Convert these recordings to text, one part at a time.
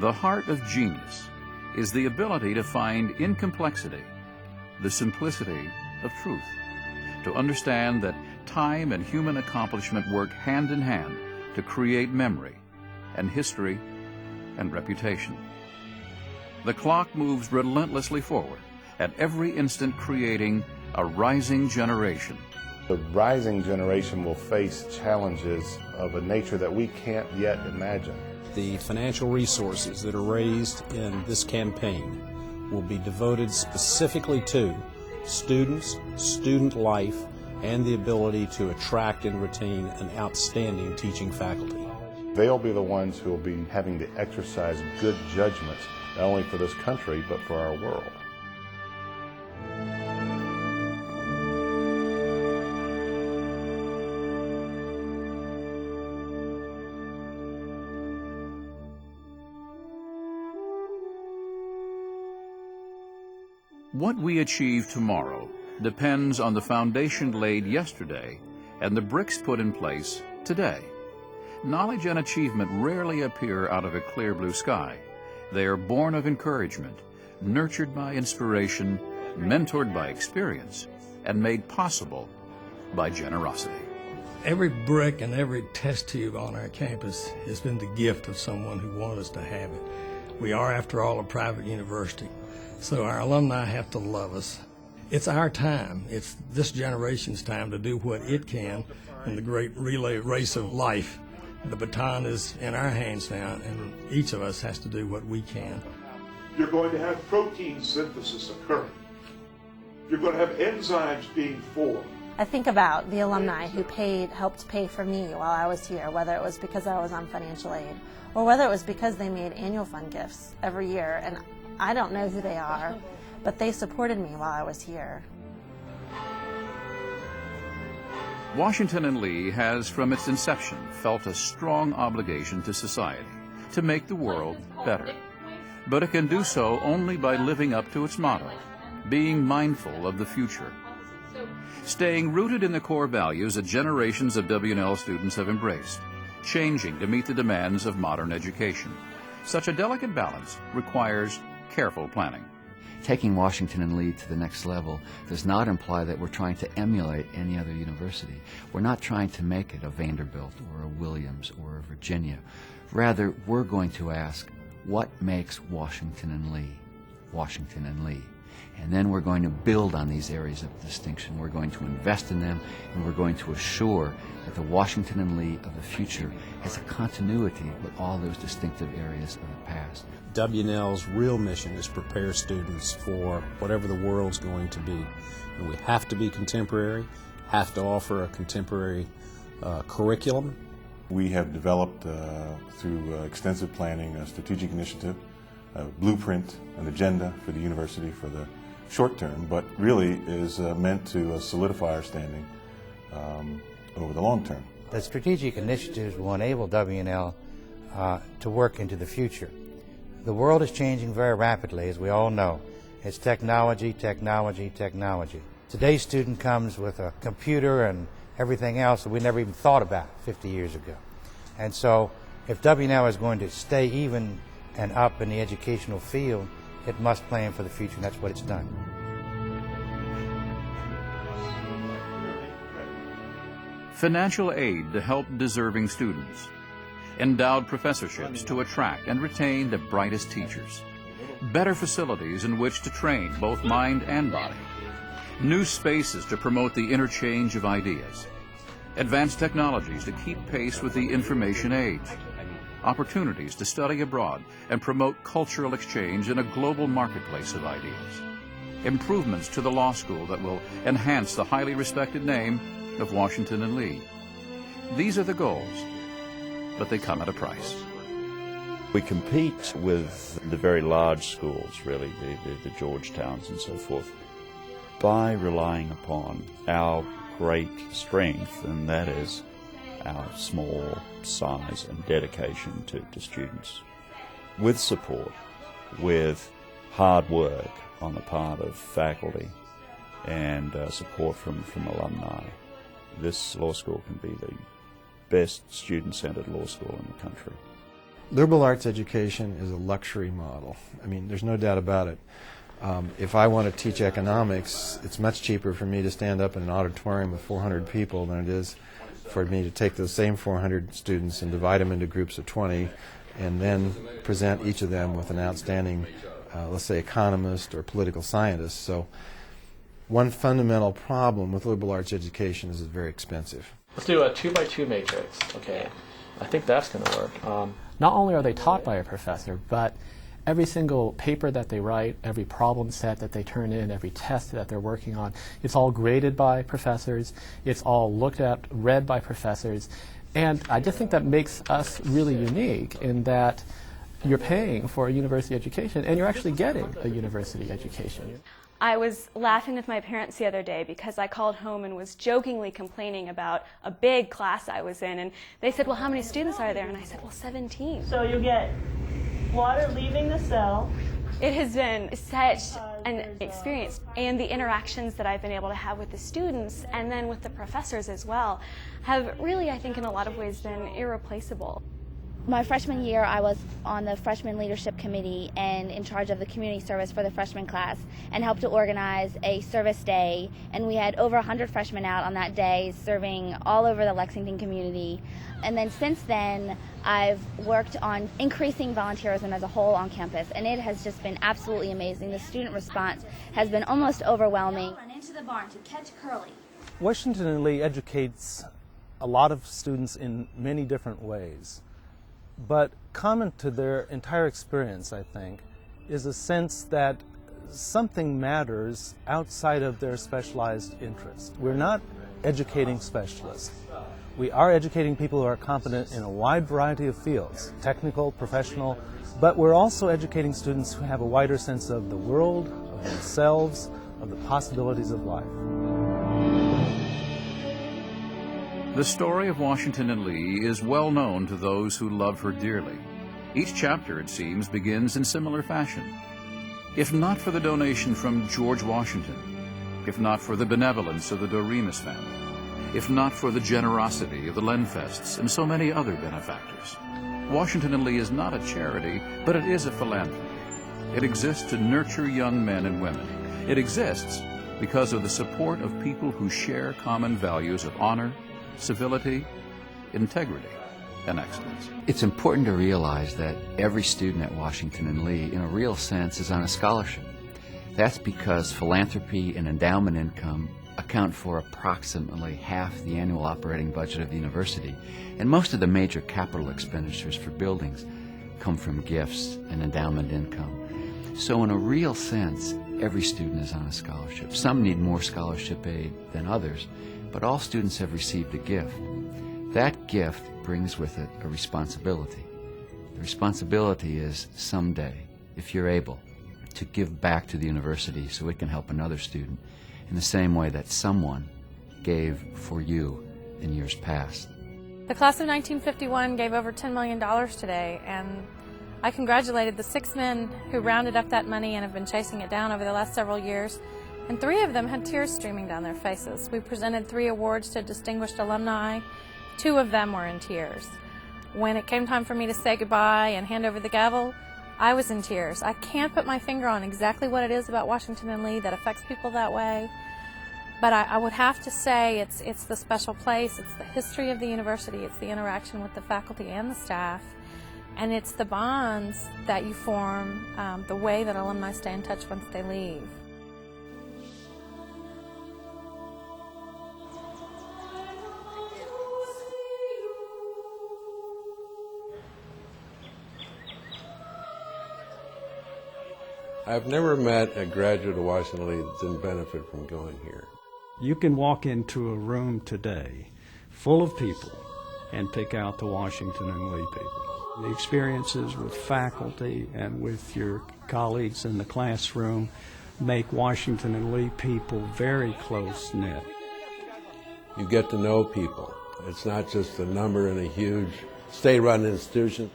The heart of genius is the ability to find in complexity the simplicity of truth, to understand that time and human accomplishment work hand in hand to create memory and history and reputation. The clock moves relentlessly forward, at every instant creating a rising generation. The rising generation will face challenges of a nature that we can't yet imagine. The financial resources that are raised in this campaign will be devoted specifically to students, student life, and the ability to attract and retain an outstanding teaching faculty. They'll be the ones who will be having to exercise good judgment, not only for this country, but for our world. What we achieve tomorrow depends on the foundation laid yesterday and the bricks put in place today. Knowledge and achievement rarely appear out of a clear blue sky. They are born of encouragement, nurtured by inspiration, mentored by experience, and made possible by generosity. Every brick and every test tube on our campus has been the gift of someone who wanted us to have it. We are, after all, a private university, so our alumni have to love us. It's our time. It's this generation's time to do what it can in the great relay race of life. The baton is in our hands now, and each of us has to do what we can. You're going to have protein synthesis occurring. You're going to have enzymes being formed. I think about the alumni who helped pay for me while I was here, whether it was because I was on financial aid or whether it was because they made annual fund gifts every year. And I don't know who they are, but they supported me while I was here. Washington and Lee has, from its inception, felt a strong obligation to society to make the world better. But it can do so only by living up to its motto, being mindful of the future. Staying rooted in the core values that generations of W&L students have embraced, changing to meet the demands of modern education. Such a delicate balance requires careful planning. Taking Washington and Lee to the next level does not imply that we're trying to emulate any other university. We're not trying to make it a Vanderbilt or a Williams or a Virginia. Rather, we're going to ask, what makes Washington and Lee Washington and Lee? And then we're going to build on these areas of distinction. We're going to invest in them, and we're going to assure that the Washington and Lee of the future has a continuity with all those distinctive areas of the past. W&L's real mission is prepare students for whatever the world's going to be. And we have to be contemporary, have to offer a contemporary curriculum. We have developed, through extensive planning, a strategic initiative, a blueprint, an agenda for the university for the short term, but really is meant to solidify our standing over the long term. The strategic initiatives will enable W&L to work into the future. The world is changing very rapidly, as we all know. It's technology, technology, technology. Today's student comes with a computer and everything else that we never even thought about 50 years ago. And so if W&L is going to stay even and up in the educational field, it must plan for the future, and that's what it's done. Financial aid to help deserving students. Endowed professorships to attract and retain the brightest teachers. Better facilities in which to train both mind and body. New spaces to promote the interchange of ideas. Advanced technologies to keep pace with the information age. Opportunities to study abroad and promote cultural exchange in a global marketplace of ideas. Improvements to the law school that will enhance the highly respected name of Washington and Lee. These are the goals, but they come at a price. We compete with the very large schools, really, the Georgetowns and so forth, by relying upon our great strength, and that is our small size and dedication to students. With support, with hard work on the part of faculty and support from alumni, this law school can be the best student-centered law school in the country. Liberal arts education is a luxury model. I mean, there's no doubt about it. If I want to teach economics, it's much cheaper for me to stand up in an auditorium of 400 people than it is for me to take those same 400 students and divide them into groups of 20 and then present each of them with an outstanding, let's say, economist or political scientist. So one fundamental problem with liberal arts education is it's very expensive. Let's do a 2x2 matrix. Okay, I think that's going to work. Not only are they taught by a professor, but every single paper that they write, every problem set that they turn in, every test that they're working on, it's all graded by professors, it's all looked at, read by professors, and I just think that makes us really unique in that you're paying for a university education and you're actually getting a university education. I was laughing with my parents the other day because I called home and was jokingly complaining about a big class I was in, and they said, well, how many students are there? And I said, well, 17. So you get water leaving the cell. It has been such an experience, and the interactions that I've been able to have with the students and then with the professors as well have really, I think, in a lot of ways been irreplaceable. My freshman year, I was on the freshman leadership committee and in charge of the community service for the freshman class and helped to organize a service day. And we had over 100 freshmen out on that day serving all over the Lexington community. And then since then, I've worked on increasing volunteerism as a whole on campus, and it has just been absolutely amazing. The student response has been almost overwhelming. Run into the barn to catch Curly. Washington and Lee educates a lot of students in many different ways. But common to their entire experience, I think, is a sense that something matters outside of their specialized interests. We're not educating specialists. We are educating people who are competent in a wide variety of fields, technical, professional, but we're also educating students who have a wider sense of the world, of themselves, of the possibilities of life. The story of Washington and Lee is well known to those who love her dearly. Each chapter, it seems, begins in similar fashion. If not for the donation from George Washington, if not for the benevolence of the Doremus family, if not for the generosity of the Lenfests and so many other benefactors, Washington and Lee is not a charity, but it is a philanthropy. It exists to nurture young men and women. It exists because of the support of people who share common values of honor, civility, integrity, and excellence. It's important to realize that every student at Washington and Lee, in a real sense, is on a scholarship. That's because philanthropy and endowment income account for approximately half the annual operating budget of the university, and most of the major capital expenditures for buildings come from gifts and endowment income. So in a real sense, every student is on a scholarship. Some need more scholarship aid than others, but all students have received a gift. That gift brings with it a responsibility. The responsibility is someday, if you're able, to give back to the university so it can help another student in the same way that someone gave for you in years past. The class of 1951 gave over $10 million today, and I congratulated the 6 men who rounded up that money and have been chasing it down over the last several years. And 3 of them had tears streaming down their faces. We presented 3 awards to distinguished alumni. 2 of them were in tears. When it came time for me to say goodbye and hand over the gavel, I was in tears. I can't put my finger on exactly what it is about Washington and Lee that affects people that way, but I would have to say it's the special place, it's the history of the university, it's the interaction with the faculty and the staff, and it's the bonds that you form, the way that alumni stay in touch once they leave. I've never met a graduate of Washington Lee that didn't benefit from going here. You can walk into a room today full of people and pick out the Washington and Lee people. The experiences with faculty and with your colleagues in the classroom make Washington and Lee people very close-knit. You get to know people. It's not just a number in a huge state-run institution.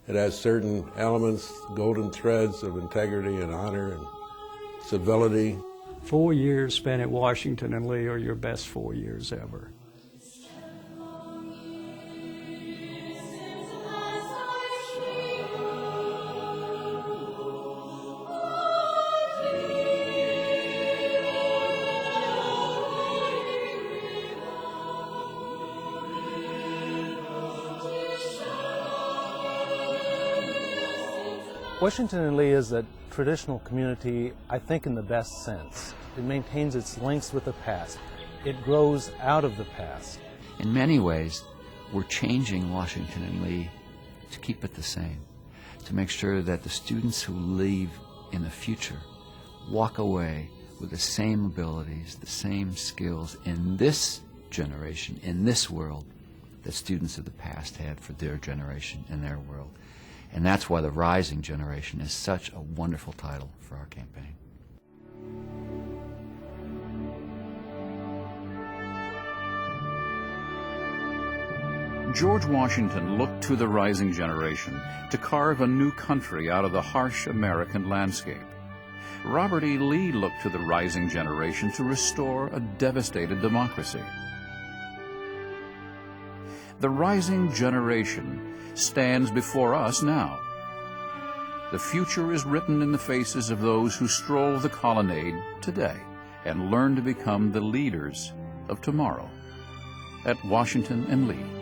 It has certain elements, golden threads of integrity and honor and civility. 4 years spent at Washington and Lee are your best 4 years ever. Washington and Lee is a traditional community, I think, in the best sense. It maintains its links with the past. It grows out of the past. In many ways, we're changing Washington and Lee to keep it the same, to make sure that the students who leave in the future walk away with the same abilities, the same skills in this generation, in this world, that students of the past had for their generation and their world. And that's why the Rising Generation is such a wonderful title for our campaign. George Washington looked to the rising generation to carve a new country out of the harsh American landscape. Robert E. Lee looked to the rising generation to restore a devastated democracy. The rising generation stands before us now. The future is written in the faces of those who stroll the colonnade today and learn to become the leaders of tomorrow. At Washington and Lee.